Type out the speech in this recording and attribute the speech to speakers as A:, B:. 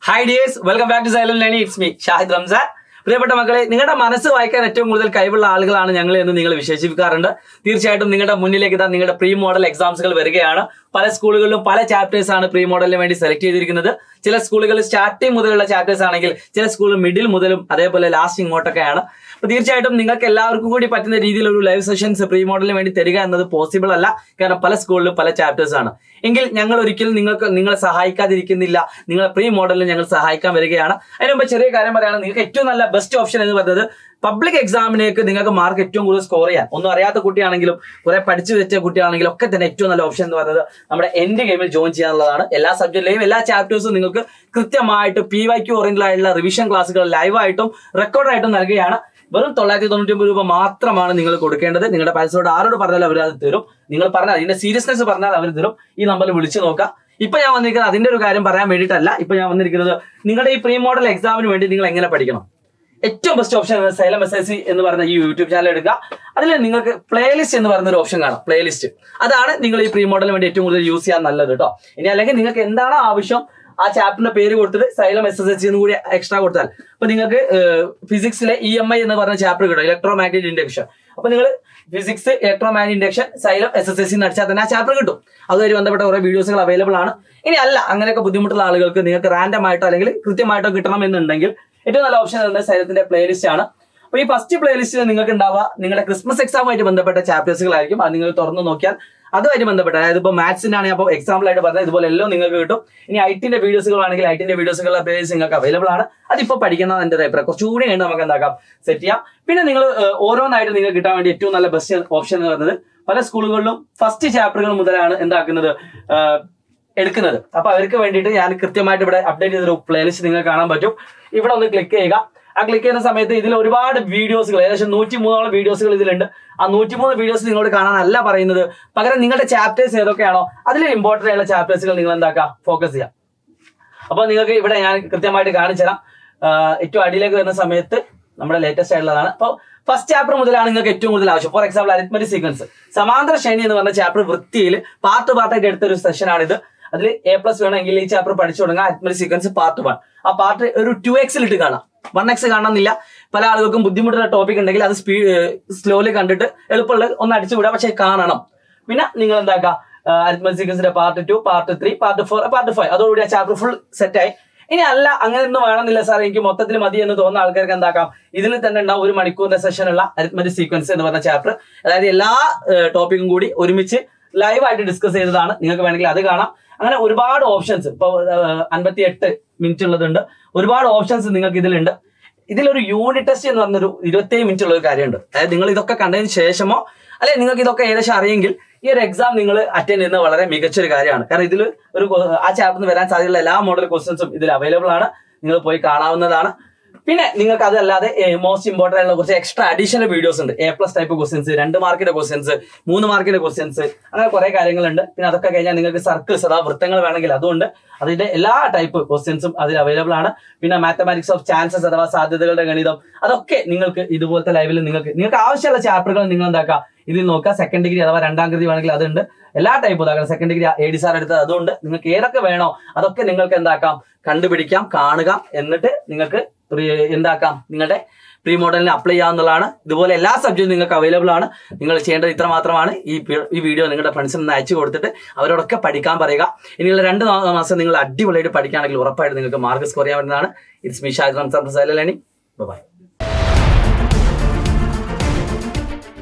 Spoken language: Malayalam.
A: Hi dears, welcome back to Silent Learning. It's me, Shahid Ramzan. പ്രിയപ്പെട്ട മക്കളെ, നിങ്ങളുടെ മനസ്സ് വായിക്കാൻ ഏറ്റവും കൂടുതൽ കഴിവുള്ള ആളുകളാണ് ഞങ്ങൾ എന്ന് നിങ്ങൾ വിശേഷിപ്പിക്കാറുണ്ട്. തീർച്ചയായിട്ടും നിങ്ങളുടെ മുന്നിലേക്ക് ഇതാ നിങ്ങളുടെ പ്രീ മോഡൽ എക്സാംസുകൾ വരികയാണ്. പല സ്കൂളുകളിലും പല ചാപ്റ്റേഴ്സ് ആണ് പ്രീ മോഡലിന് വേണ്ടി സെലക്ട് ചെയ്തിരിക്കുന്നത്. ചില സ്കൂളുകളിൽ സ്റ്റാർട്ടിംഗ് മുതലുള്ള ചാപ്റ്റേഴ്സ് ആണെങ്കിൽ ചില സ്കൂളിൽ മിഡിൽ മുതലും അതേപോലെ ലാസ്റ്റ് ഇങ്ങോട്ടൊക്കെയാണ്. അപ്പോൾ തീർച്ചയായിട്ടും നിങ്ങൾക്ക് എല്ലാവർക്കും കൂടി പറ്റുന്ന രീതിയിൽ ഒരു ലൈവ് സെഷൻസ് പ്രീ മോഡലിന് വേണ്ടി തരിക എന്നത് പോസിബിൾ അല്ല. കാരണം പല സ്കൂളിലും പല ചാപ്റ്റേഴ്സ് ആണ്. എങ്കിൽ ഞങ്ങൾ ഒരിക്കലും നിങ്ങളെ സഹായിക്കാതിരിക്കുന്നില്ല. നിങ്ങളെ പ്രീ മോഡലിൽ ഞങ്ങൾ സഹായിക്കാൻ വരികയാണ്. അതിന് മുമ്പ് ചെറിയ കാര്യം പറയുകയാണ്, നിങ്ങൾക്ക് ഏറ്റവും നല്ല ബെസ്റ്റ് ഓപ്ഷൻ എന്ന് പറയുന്നത് പബ്ലിക് എക്സാമിനേക്ക് നിങ്ങൾക്ക് മാർക്ക് ഏറ്റവും കൂടുതൽ സ്കോർ ചെയ്യാൻ, ഒന്നും അറിയാത്ത കുട്ടിയാണെങ്കിലും കുറെ പഠിച്ചു വെച്ച കുട്ടിയാണെങ്കിലും ഒക്കെ തന്നെ ഏറ്റവും നല്ല ഓപ്ഷൻ എന്ന് പറയുന്നത് നമ്മുടെ എൻഡ് ഗെയിമിൽ ജോയിൻ ചെയ്യാനുള്ളതാണ്. എല്ലാ സബ്ജക്റ്റിലെയും എല്ലാ ചാപ്റ്റേഴ്സും നിങ്ങൾക്ക് കൃത്യമായിട്ട് PYQ ഓറിയന്റഡ് ആയിട്ടുള്ള റിവിഷൻ ക്ലാസ്സുകൾ ലൈവായിട്ടും റെക്കോർഡായിട്ടും നൽകുകയാണ്. വെറും 999 രൂപ മാത്രമാണ് നിങ്ങൾ കൊടുക്കേണ്ടത്. നിങ്ങളുടെ പൈസയോട് ആരോട് പറഞ്ഞാൽ അവർ അത് തരും. നിങ്ങൾ പറഞ്ഞാൽ അതിന്റെ സീരിയസ്നെസ് പറഞ്ഞാൽ അവർ തരും. ഈ നമ്പറിൽ വിളിച്ചു നോക്കാം. ഇപ്പൊ ഞാൻ വന്നിരിക്കുന്നത് അതിന്റെ ഒരു കാര്യം പറയാൻ വേണ്ടിയിട്ടല്ല. ഇപ്പൊ ഞാൻ വന്നിരിക്കുന്നത് നിങ്ങളുടെ ഈ പ്രീ മോഡൽ എക്സാമിന് വേണ്ടി നിങ്ങൾ എങ്ങനെ പഠിക്കണം. ഏറ്റവും ബെസ്റ്റ് ഓപ്ഷൻ സൈലം SSC എന്ന് പറയുന്ന ഈ യൂട്യൂബ് ചാനൽ എടുക്കുക. അതിൽ നിങ്ങൾക്ക് പ്ലേലിസ്റ്റ് എന്ന് പറയുന്ന ഒരു ഓപ്ഷൻ കാണാം. പ്ലേലിസ്റ്റ് അതാണ് നിങ്ങൾ ഈ പ്രീ മോഡലിന് വേണ്ടി ഏറ്റവും കൂടുതൽ യൂസ് ചെയ്യാൻ നല്ലത് കേട്ടോ. ഇനി അല്ലെങ്കിൽ നിങ്ങൾക്ക് എന്താണോ ആവശ്യം ആ ചാപ്റ്ററിന്റെ പേര് കൊടുത്തിട്ട് സൈലം SSC എന്ന് കൂടി എക്സ്ട്രാ കൊടുത്താൽ, അപ്പൊ നിങ്ങൾക്ക് ഫിസിക്സിലെ EMI എന്ന് പറഞ്ഞ ചാപ്റ്റർ കിട്ടും, ഇലക്ട്രോ മാഗ്നറ്റിക് ഇൻഡക്ഷൻ. അപ്പൊ നിങ്ങൾ physics electro magnetic induction xylem SSC എന്ന് അടിച്ചാൽ തന്നെ ആ ചാപ്റ്റർ കിട്ടും. അതുമായി ബന്ധപ്പെട്ട കുറെ വീഡിയോസുകൾ അവൈലബിൾ ആണ്. ഇനി അല്ല, അങ്ങനെയൊക്കെ ബുദ്ധിമുട്ടുള്ള ആളുകൾക്ക് നിങ്ങൾക്ക് റാൻഡം ആയിട്ടോ അല്ലെങ്കിൽ കൃത്യമായിട്ടോ കിട്ടണം എന്നുണ്ടെങ്കിൽ ഏറ്റവും നല്ല ഓപ്ഷൻ എന്ന് സൈലത്തിന്റെ പ്ലേലിസ്റ്റ് ആണ്. അപ്പൊ ഈ ഫസ്റ്റ് പ്ലേലിസ്റ്റിൽ നിങ്ങൾക്ക് ഉണ്ടാവുക നിങ്ങളുടെ ക്രിസ്മസ് എക്സാമുമായിട്ട് ബന്ധപ്പെട്ട ചാപ്റ്റേഴ്സുകളായിരിക്കും. അത് നിങ്ങൾ തുറന്നു നോക്കിയാൽ അതുമായിട്ട് ബന്ധപ്പെട്ട, അതായത് ഇപ്പോൾ മാത്സിന്റെ ആണെങ്കിൽ അപ്പോൾ എക്സാമ്പിൾ ആയിട്ട് പറഞ്ഞാൽ ഇതുപോലെ എല്ലാം നിങ്ങൾക്ക് കിട്ടും. ഇനി ഐറ്റിന്റെ വീഡിയോസുകളാണെങ്കിൽ ഐറ്റിന്റെ വീഡിയോസുകളുടെ പ്ലേലിസ്റ്റ് നിങ്ങൾക്ക് അവൈലബിൾ ആണ്. അതിപ്പോൾ പഠിക്കുന്നത് എന്റെ അഭിപ്രായം കുറച്ചുകൂടി കഴിഞ്ഞ് നമുക്ക് എന്താക്കാം സെറ്റ് ചെയ്യാം. പിന്നെ നിങ്ങൾ ഓരോന്നായിട്ട് നിങ്ങൾക്ക് കിട്ടാൻ വേണ്ടി ഏറ്റവും നല്ല ബെസ്റ്റ് ഓപ്ഷൻ എന്ന് പറയുന്നത് പല സ്കൂളുകളിലും ഫസ്റ്റ് ചാപ്റ്ററുകൾ മുതലാണ് എന്താക്കുന്നത് എടുക്കുന്നത്. അപ്പൊ അവർക്ക് വേണ്ടിയിട്ട് ഞാൻ കൃത്യമായിട്ട് ഇവിടെ അപ്ഡേറ്റ് ചെയ്തൊരു പ്ലേലിസ്റ്റ് നിങ്ങൾക്ക് കാണാൻ പറ്റും. ഇവിടെ ഒന്ന് ക്ലിക്ക് ചെയ്യുക. ആ ക്ലിക്ക് ചെയ്യുന്ന സമയത്ത് ഇതിൽ ഒരുപാട് വീഡിയോസുകൾ, ഏകദേശം 103 വീഡിയോസുകൾ ഇതിലുണ്ട്. ആ 103 വീഡിയോസ് നിങ്ങളോട് കാണാനല്ല പറയുന്നത്, പകരം നിങ്ങളുടെ ചാപ്റ്റേഴ്സ് ഏതൊക്കെയാണോ അതിൽ ഇമ്പോർട്ടൻ്റ് ആയിട്ടുള്ള ചാപ്റ്റേഴ്സുകൾ നിങ്ങൾ എന്താക്കുക ഫോക്കസ് ചെയ്യാം. അപ്പൊ നിങ്ങൾക്ക് ഇവിടെ ഞാൻ കൃത്യമായിട്ട് കാണിച്ചു തരാം. ഏറ്റവും അടിയിലേക്ക് വരുന്ന സമയത്ത് നമ്മുടെ ലേറ്റസ്റ്റ് ആയിട്ടുള്ളതാണ്. അപ്പോൾ ഫസ്റ്റ് ചാപ്റ്റർ മുതലാണ് നിങ്ങൾക്ക് ഏറ്റവും കൂടുതൽ ആവശ്യം. ഫോർ എക്സാമ്പിൾ അരിത്മെറ്റിക് സീക്വൻസ്, സമാന്തര ശ്രേണി എന്ന് പറഞ്ഞ ചാപ്റ്റർ വൃത്തിയിൽ പാർട്ടായിട്ട് എടുത്തൊരു സെഷനാണിത്. അതിൽ A+ വേണമെങ്കിൽ ഈ ചാപ്റ്റർ പഠിച്ചു തുടങ്ങാം. Arithmetic sequence part 1. ആ പാർട്ട് ഒരു 2x ഇട്ട് കാണാം. 1x കാണണമെന്നില്ല. പല ആളുകൾക്കും ബുദ്ധിമുട്ടുള്ള ടോപ്പിക് ഉണ്ടെങ്കിൽ അത് സ്ലോലി കണ്ടിട്ട് എളുപ്പമുള്ള ഒന്ന് അടിച്ചുവിടാം, പക്ഷെ കാണണം. പിന്നെ നിങ്ങൾ എന്താക്കുക അരിത്മെറ്റിക് സീക്വൻസിന്റെ പാർട്ട് 2, പാർട്ട് 3, പാർട്ട് 4, പാർട്ട് 5 അതോടുകൂടി ആ ചാപ്റ്റർ ഫുൾ സെറ്റായി. ഇനി അല്ല അങ്ങനെയൊന്നും വേണമെന്നില്ല സാർ, എനിക്ക് മൊത്തത്തിൽ മതി എന്ന് തോന്നുന്ന ആൾക്കാർക്ക് എന്താക്കാം ഇതിൽ തന്നെ ഉണ്ടാവും 1 മണിക്കൂറിന്റെ സെഷനുള്ള അരിത്മെറ്റിക് സീക്വൻസ് എന്ന് പറഞ്ഞ ചാപ്റ്റർ. അതായത് എല്ലാ ടോപ്പിക്കും കൂടി ഒരുമിച്ച് ലൈവായിട്ട് ഡിസ്കസ് ചെയ്തതാണ്. നിങ്ങൾക്ക് വേണമെങ്കിൽ അത് കാണാം. അങ്ങനെ ഒരുപാട് ഓപ്ഷൻസ്, ഇപ്പോൾ 58 മിനിറ്റ് ഉള്ളതുണ്ട്. ഒരുപാട് ഓപ്ഷൻസ് നിങ്ങൾക്ക് ഇതിലുണ്ട്. ഇതിലൊരു യൂണിറ്റ് ടെസ്റ്റ് എന്ന് പറഞ്ഞൊരു 27 മിനിറ്റ് ഉള്ള ഒരു കാര്യമുണ്ട്. അതായത് നിങ്ങൾ ഇതൊക്കെ കണ്ടതിന് ശേഷമോ അല്ലെ നിങ്ങൾക്ക് ഇതൊക്കെ ഏകദേശം അറിയെങ്കിൽ ഈ ഒരു എക്സാം നിങ്ങൾ അറ്റൻഡ് ചെയ്യുന്നത് വളരെ മികച്ചൊരു കാര്യമാണ്. കാരണം ഇതിൽ ആ ചാപ്റ്ററിന് വരാൻ സാധ്യതയുള്ള എല്ലാ മോഡൽ ക്വസ്റ്റ്യൻസും ഇതിൽ അവൈലബിൾ ആണ്. നിങ്ങൾ പോയി കാണാവുന്നതാണ്. പിന്നെ നിങ്ങൾക്ക് അതല്ലാതെ മോസ്റ്റ് ഇമ്പോർട്ടൻ്റ് ആയിട്ടുള്ള കുറച്ച് എക്സ്ട്രാ അഡീഷണൽ വീഡിയോസ് ഉണ്ട്. A+ ടൈപ്പ് ക്വസ്റ്റ്യൻസ്, 2 മാർക്കിന്റെ ക്വസ്റ്റ്യൻസ്, 3 മാർക്കിന്റെ ക്വസ്റ്റ്യൻസ്, അങ്ങനെ കുറെ കാര്യങ്ങളുണ്ട്. പിന്നെ അതൊക്കെ കഴിഞ്ഞാൽ നിങ്ങൾക്ക് സർക്കിൾസ് അഥവാ വൃത്തങ്ങൾ വേണമെങ്കിൽ അതുകൊണ്ട് അതിന്റെ എല്ലാ ടൈപ്പ് ക്വസ്റ്റ്യൻസും അതിൽ അവൈലബിൾ ആണ്. പിന്നെ മാത്തമാറ്റിക്സ് ഓഫ് ചാൻസസ് അഥവാ സാധ്യതകളുടെ ഗണിതം, അതൊക്കെ നിങ്ങൾക്ക് ഇതുപോലത്തെ ലൈവിൽ നിങ്ങൾക്ക് ആവശ്യമുള്ള ചാപ്റ്ററുകൾ നിങ്ങൾ എന്താക്കുക ഇതിൽ നോക്കുക. സെക്കൻഡ് ഡിഗ്രി അഥവാ 2ാം ഡിഗ്രി വേണമെങ്കിൽ അതുണ്ട്. എല്ലാ ടൈപ്പ് ഉദാഹരണം സെക്കൻഡ് ഡിഗ്രി AD സാർ എടുത്തത് അതുകൊണ്ട്. നിങ്ങൾക്ക് ഏതൊക്കെ വേണോ അതൊക്കെ നിങ്ങൾക്ക് എന്താക്കാം കണ്ടുപിടിക്കാം, കാണുക. എന്നിട്ട് നിങ്ങൾക്ക് എന്താക്കാം നിങ്ങളുടെ പ്രീ മോഡലിന് അപ്ലൈ ചെയ്യാവുന്നതാണ്. ഇതുപോലെ എല്ലാ സബ്ജക്റ്റും നിങ്ങൾക്ക് അവൈലബിൾ ആണ്. നിങ്ങൾ ചെയ്യേണ്ടത് ഇത്ര മാത്രമാണ്. ഈ വീഡിയോ നിങ്ങളുടെ ഫ്രണ്ട്സിന് ഒന്ന് അയച്ചു കൊടുത്തിട്ട് അവരോടൊക്കെ പഠിക്കാൻ പറയുക. ഇനിയുള്ള 2 മാസം നിങ്ങൾ അടിപൊളിയായിട്ട് പഠിക്കുകയാണെങ്കിൽ ഉറപ്പായിട്ട് നിങ്ങൾക്ക് മാർക്ക് സ്കോർ ചെയ്യാൻ പറ്റുന്നതാണ്. It's me Shahid Ramzan. By.